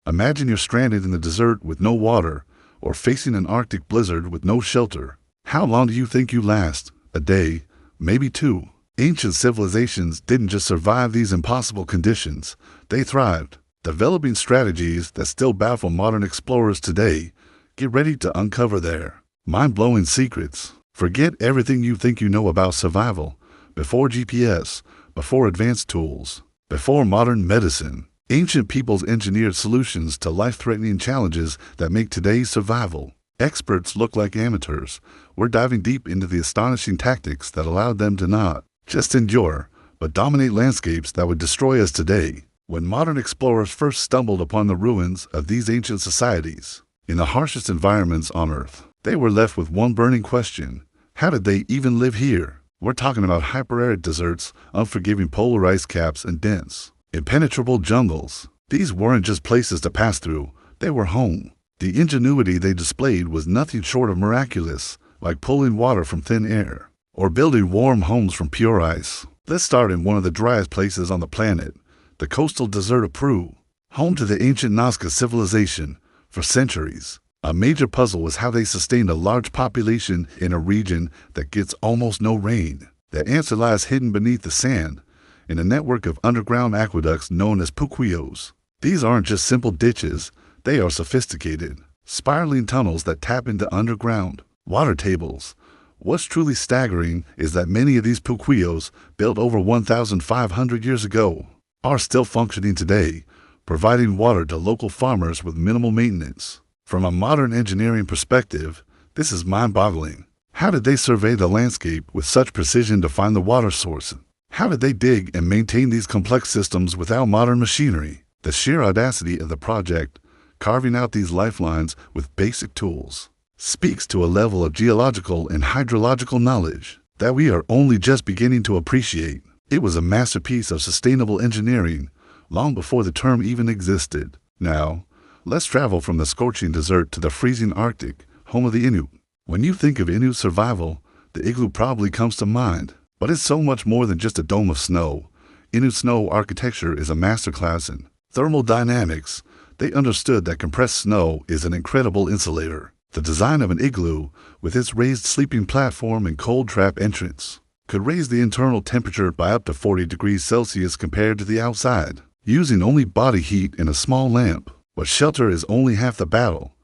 Imagine you're stranded in the desert with no water, or facing an Arctic blizzard with no shelter. How long do you think you last? A day? Maybe two? Ancient civilizations didn't just survive these impossible conditions, they thrived, developing strategies that still baffle modern explorers today. Get ready to uncover their mind-blowing secrets. Forget everything you think you know about survival. Before GPS, before advanced tools, before modern medicine, ancient peoples engineered solutions to life-threatening challenges that make today's survival. Experts look like amateurs. We're diving deep into the astonishing tactics that allowed them to not just endure, but dominate landscapes that would destroy us today. When modern explorers first stumbled upon the ruins of these ancient societies, in the harshest environments on Earth, they were left with one burning question: how did they even live here? We're talking about hyper-arid deserts, unforgiving polar ice caps, and dense, impenetrable jungles. These weren't just places to pass through, they were home. The ingenuity they displayed was nothing short of miraculous, like pulling water from thin air, or building warm homes from pure ice. Let's start in one of the driest places on the planet, the coastal desert of Peru, home to the ancient Nazca civilization. For centuries, a major puzzle was how they sustained a large population in a region that gets almost no rain. The answer lies hidden beneath the sand, in a network of underground aqueducts known as puquillos. These aren't just simple ditches, they are sophisticated, spiraling tunnels that tap into underground water tables. What's truly staggering is that many of these puquillos, built over 1,500 years ago, are still functioning today, providing water to local farmers with minimal maintenance. From a modern engineering perspective, this is mind-boggling. How did they survey the landscape with such precision to find the water source? How did they dig and maintain these complex systems without modern machinery? The sheer audacity of the project, carving out these lifelines with basic tools, speaks to a level of geological and hydrological knowledge that we are only just beginning to appreciate. It was a masterpiece of sustainable engineering, long before the term even existed. Now, let's travel from the scorching desert to the freezing Arctic, home of the Inuit. When you think of Inuit survival, the igloo probably comes to mind. But it's so much more than just a dome of snow. Inuit snow architecture is a masterclass in thermodynamics. They understood that compressed snow is an incredible insulator. The design of an igloo, with its raised sleeping platform and cold trap entrance, could raise the internal temperature by up to 40 degrees Celsius compared to the outside, using only body heat and a small lamp. But shelter is only half the battle.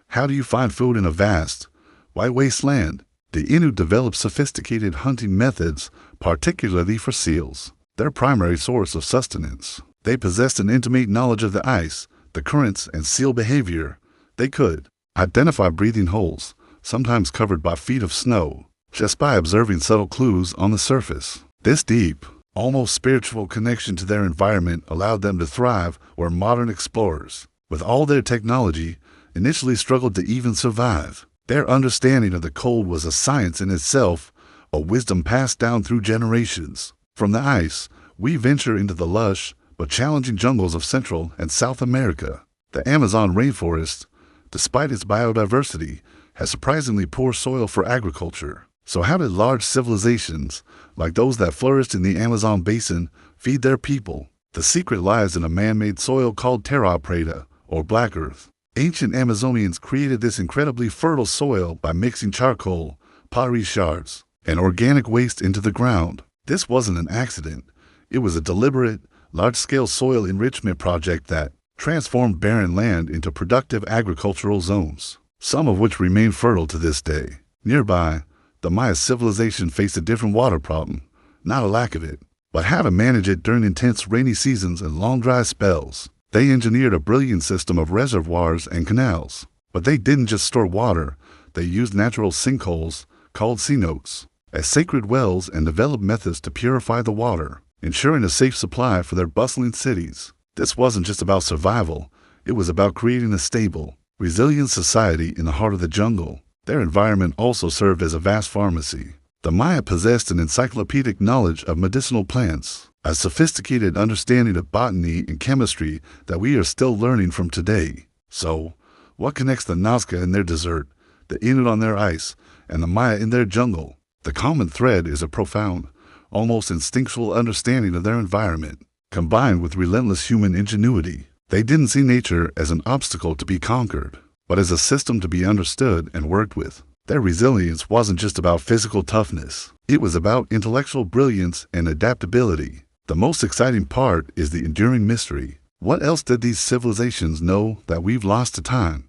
How do you find food in a vast, white wasteland? The Inuit developed sophisticated hunting methods, particularly for seals, their primary source of sustenance. They possessed an intimate knowledge of the ice, the currents, and seal behavior. They could identify breathing holes, sometimes covered by feet of snow, just by observing subtle clues on the surface. This deep, almost spiritual connection to their environment allowed them to thrive where modern explorers, with all their technology, initially struggled to even survive. Their understanding of the cold was a science in itself, a wisdom passed down through generations. From the ice, we venture into the lush but challenging jungles of Central and South America. The Amazon rainforest, despite its biodiversity, has surprisingly poor soil for agriculture. So how did large civilizations, like those that flourished in the Amazon basin, feed their people? The secret lies in a man-made soil called terra preta, or black earth. Ancient Amazonians created this incredibly fertile soil by mixing charcoal, pottery shards, and organic waste into the ground. This wasn't an accident. It was a deliberate, large-scale soil enrichment project that transformed barren land into productive agricultural zones, some of which remain fertile to this day. Nearby, the Maya civilization faced a different water problem, not a lack of it, but how to manage it during intense rainy seasons and long dry spells. They engineered a brilliant system of reservoirs and canals. But they didn't just store water, they used natural sinkholes, called cenotes, as sacred wells and developed methods to purify the water, ensuring a safe supply for their bustling cities. This wasn't just about survival, it was about creating a stable, resilient society in the heart of the jungle. Their environment also served as a vast pharmacy. The Maya possessed an encyclopedic knowledge of medicinal plants, a sophisticated understanding of botany and chemistry that we are still learning from today. So, what connects the Nazca in their desert, the Inuit on their ice, and the Maya in their jungle? The common thread is a profound, almost instinctual understanding of their environment, combined with relentless human ingenuity. They didn't see nature as an obstacle to be conquered, but as a system to be understood and worked with. Their resilience wasn't just about physical toughness. It was about intellectual brilliance and adaptability. The most exciting part is the enduring mystery. What else did these civilizations know that we've lost to time?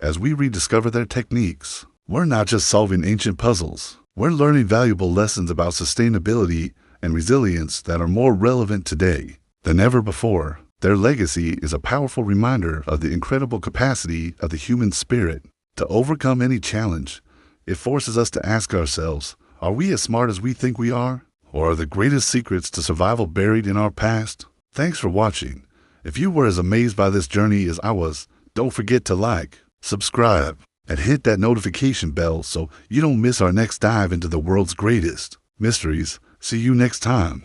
As we rediscover their techniques, we're not just solving ancient puzzles. We're learning valuable lessons about sustainability and resilience that are more relevant today than ever before. Their legacy is a powerful reminder of the incredible capacity of the human spirit to overcome any challenge. It forces us to ask ourselves, are we as smart as we think we are? Or are the greatest secrets to survival buried in our past? Thanks for watching. If you were as amazed by this journey as I was, don't forget to like, subscribe, and hit that notification bell so you don't miss our next dive into the world's greatest mysteries. See you next time.